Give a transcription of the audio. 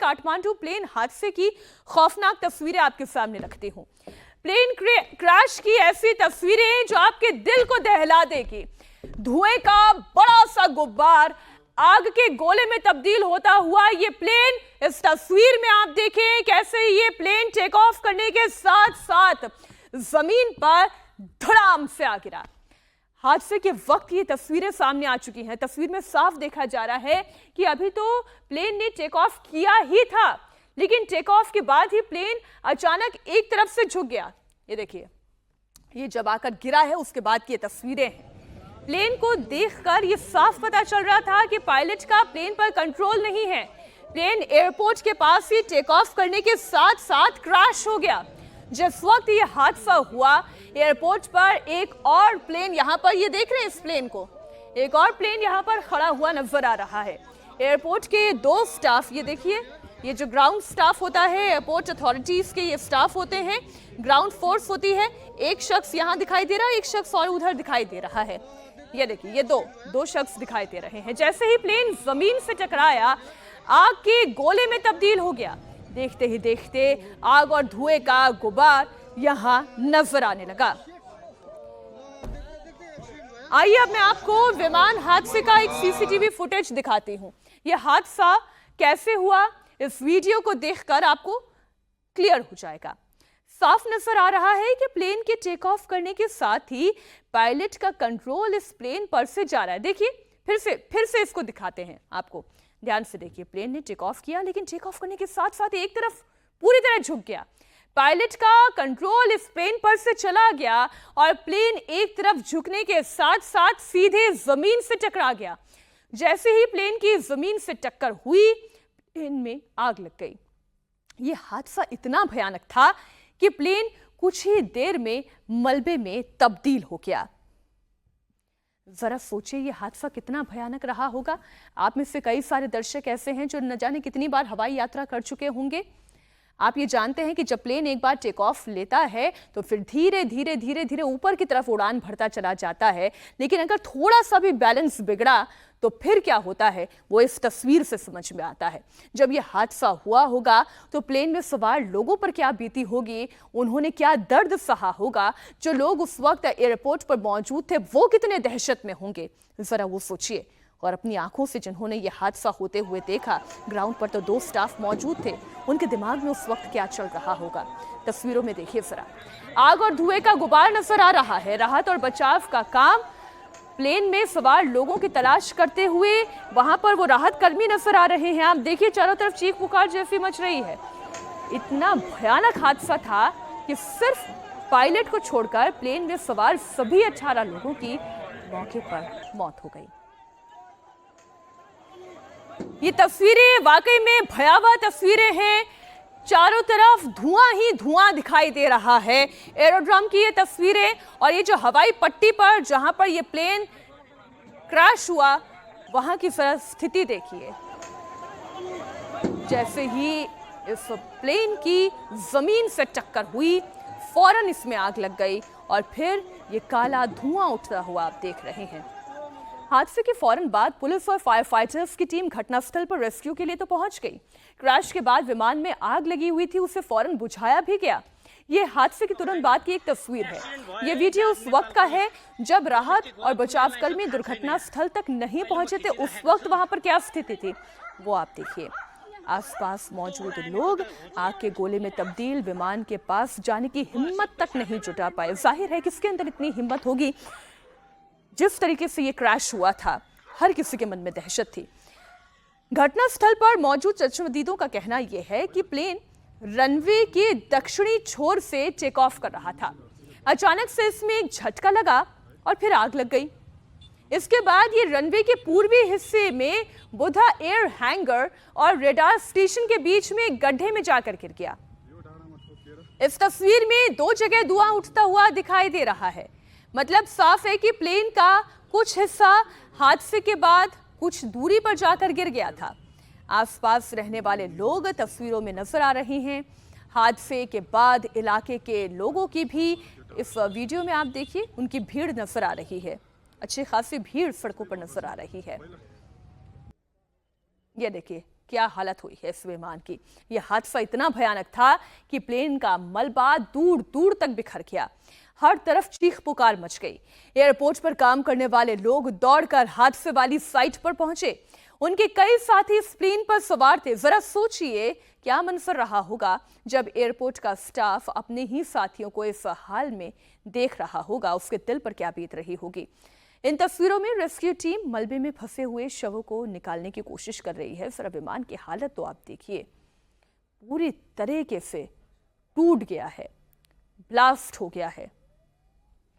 Kathmandu plane हादसे की खौफनाक तस्वीरें आपके सामने रखती हूँ। प्लेन क्रैश की ऐसी तस्वीरें जो आपके दिल को दहला देगी। धुएं का बड़ा सा गुब्बार आग के गोले में तब्दील होता हुआ ये प्लेन, इस तस्वीर में आप देखें कैसे ये प्लेन टेक ऑफ करने के साथ साथ जमीन पर धड़ाम से आ गिरा। हादसे के वक्त ये तस्वीरें सामने आ चुकी हैं। तस्वीर में साफ देखा जा रहा है कि अभी तो प्लेन ने टेक ऑफ किया ही था, लेकिन टेक ऑफ के बाद ही प्लेन अचानक एक तरफ से झुक गया। ये देखिए, ये जब आकर गिरा है उसके बाद की ये तस्वीरें हैं। प्लेन को देखकर ये साफ पता चल रहा था कि पायलट का प्लेन पर कंट्रोल नहीं है। प्लेन एयरपोर्ट के पास ही टेक ऑफ करने के साथ साथ क्रैश हो गया। जिस वक्त ये हादसा हुआ, एयरपोर्ट पर एक और प्लेन, यहां पर ये देख रहे हैं इस प्लेन को, एक और प्लेन यहां पर खड़ा हुआ नजर आ रहा है। एयरपोर्ट के दो स्टाफ, ये देखिए, ये जो ग्राउंड स्टाफ होता है, एयरपोर्ट अथॉरिटीज के ये स्टाफ होते हैं, ग्राउंड फोर्स होती है। एक शख्स यहां दिखाई दे रहा है, एक शख्स और उधर दिखाई दे रहा है। ये देखिए, ये दो शख्स दिखाई दे रहे हैं। जैसे ही प्लेन जमीन से टकराया, आग के गोले में तब्दील हो गया। देखते ही देखते आग और धुएं का गुबार यहां नजर आने लगा। आइए अब मैं आपको विमान हादसे का एक सीसीटीवी फुटेज दिखाती हूं। यह हादसा कैसे हुआ, इस वीडियो को देखकर आपको क्लियर हो जाएगा। साफ नजर आ रहा है कि प्लेन के टेक ऑफ करने के साथ ही पायलट का कंट्रोल इस प्लेन पर से जा रहा है। देखिए, फिर से इसको दिखाते हैं आपको, ध्यान से देखिए। प्लेन ने टेक ऑफ किया, लेकिन टेक ऑफ करने के साथ साथ एक तरफ पूरी तरह झुक गया। पायलट का कंट्रोल इस प्लेन पर से चला गया और प्लेन एक तरफ झुकने के साथ साथ सीधे जमीन से टकरा गया। जैसे ही प्लेन की जमीन से टक्कर हुई, प्लेन में आग लग गई। यह हादसा इतना भयानक था कि प्लेन कुछ ही देर में मलबे में तब्दील हो गया। जरा सोचिए ये हादसा कितना भयानक रहा होगा। आप में से कई सारे दर्शक ऐसे हैं जो न जाने कितनी बार हवाई यात्रा कर चुके होंगे। आप ये जानते हैं कि जब प्लेन एक बार टेक ऑफ लेता है तो फिर धीरे धीरे ऊपर की तरफ उड़ान भरता चला जाता है, लेकिन अगर थोड़ा सा भी बैलेंस बिगड़ा तो फिर क्या होता है वो इस तस्वीर से समझ में आता है। जब यह हादसा हुआ होगा तो प्लेन में सवार लोगों पर क्या बीती होगी, उन्होंने क्या दर्द सहा होगा। जो लोग उस वक्त एयरपोर्ट पर मौजूद थे वो कितने दहशत में होंगे, जरा वो सोचिए। और अपनी आंखों से जिन्होंने यह हादसा होते हुए देखा, ग्राउंड पर तो दो स्टाफ मौजूद थे, उनके दिमाग में उस वक्त क्या चल रहा होगा, तस्वीरों में देखिए जरा। आग और धुएं का गुबार नजर आ रहा है। राहत और बचाव का काम प्लेन में सवार लोगों की तलाश करते हुए वहां पर वो राहत कर्मी नजर आ रहे हैं। आप देखिए, चारों तरफ चीख पुकार जैसी मच रही है। इतना भयानक हादसा था कि सिर्फ पायलट को छोड़कर प्लेन में सवार सभी 18 लोगों की मौके पर मौत हो गई। ये तस्वीरें वाकई में भयावह तस्वीरें हैं। चारों तरफ धुआं ही धुआं दिखाई दे रहा है। एरोड्रम की ये तस्वीरें और ये जो हवाई पट्टी पर जहां पर ये प्लेन क्रैश हुआ, वहां की स्थिति देखिए। जैसे ही इस प्लेन की जमीन से टक्कर हुई, फौरन इसमें आग लग गई और फिर ये काला धुआं उठता हुआ आप देख रहे हैं। हादसे के फौरन बाद पुलिस और फायर फाइटर्स की टीम घटनास्थल पर रेस्क्यू के लिए तो पहुंच गई। क्रैश के बाद विमान में आग लगी हुई थी, उसे फौरन बुझाया भी गया। ये हादसे के तुरंत बाद की एक तस्वीर है। ये वीडियो उस वक्त का है जब राहत और बचाव कर्मी दुर्घटना स्थल तक नहीं पहुंचे थे। उस वक्त वहां पर क्या स्थिति थी वो आप देखिए। आसपास मौजूद लोग आग के गोले में तब्दील विमान के पास जाने की हिम्मत तक नहीं जुटा पाए। जाहिर है किसके अंदर इतनी हिम्मत होगी। जिस तरीके से ये क्रैश हुआ था, हर किसी के मन में दहशत थी। घटनास्थल पर मौजूद चश्मदीदों का कहना यह है कि प्लेन रनवे के दक्षिणी छोर से टेक ऑफ कर रहा था। अचानक से इसमें एक झटका लगा और फिर आग लग गई। इसके बाद ये रनवे के पूर्वी हिस्से में बुधा एयर हैंगर और रेडार स्टेशन के बीच में एक गड्ढे में जाकर गिर गया। इस तस्वीर में दो जगह धुआं उठता हुआ दिखाई दे रहा है। मतलब साफ है कि प्लेन का कुछ हिस्सा हादसे के बाद कुछ दूरी पर जाकर गिर गया था। आसपास रहने वाले लोग तस्वीरों में नजर आ रहे हैं। हादसे के बाद इलाके के लोगों की भी इस वीडियो में आप देखिए, उनकी भीड़ नजर आ रही है। अच्छी खासी भीड़ सड़कों पर नजर आ रही है। ये देखिए क्या हालत हुई है इस विमान की। यह हादसा इतना भयानक था कि प्लेन का मलबा दूर दूर तक बिखर गया। हर तरफ चीख पुकार मच गई। एयरपोर्ट पर काम करने वाले लोग दौड़कर हादसे वाली साइट पर पहुंचे। उनके कई साथी इस प्लेन पर सवार थे। जरा सोचिए क्या मंजर रहा होगा जब एयरपोर्ट का स्टाफ अपने ही साथियों को इस हाल में देख रहा होगा। उसके दिल पर क्या बीत रही होगी। इन तस्वीरों में रेस्क्यू टीम मलबे में फंसे हुए शवों को निकालने की कोशिश कर रही है। जरा विमान की हालत तो आप देखिए, पूरी तरीके से टूट गया है, ब्लास्ट हो गया है।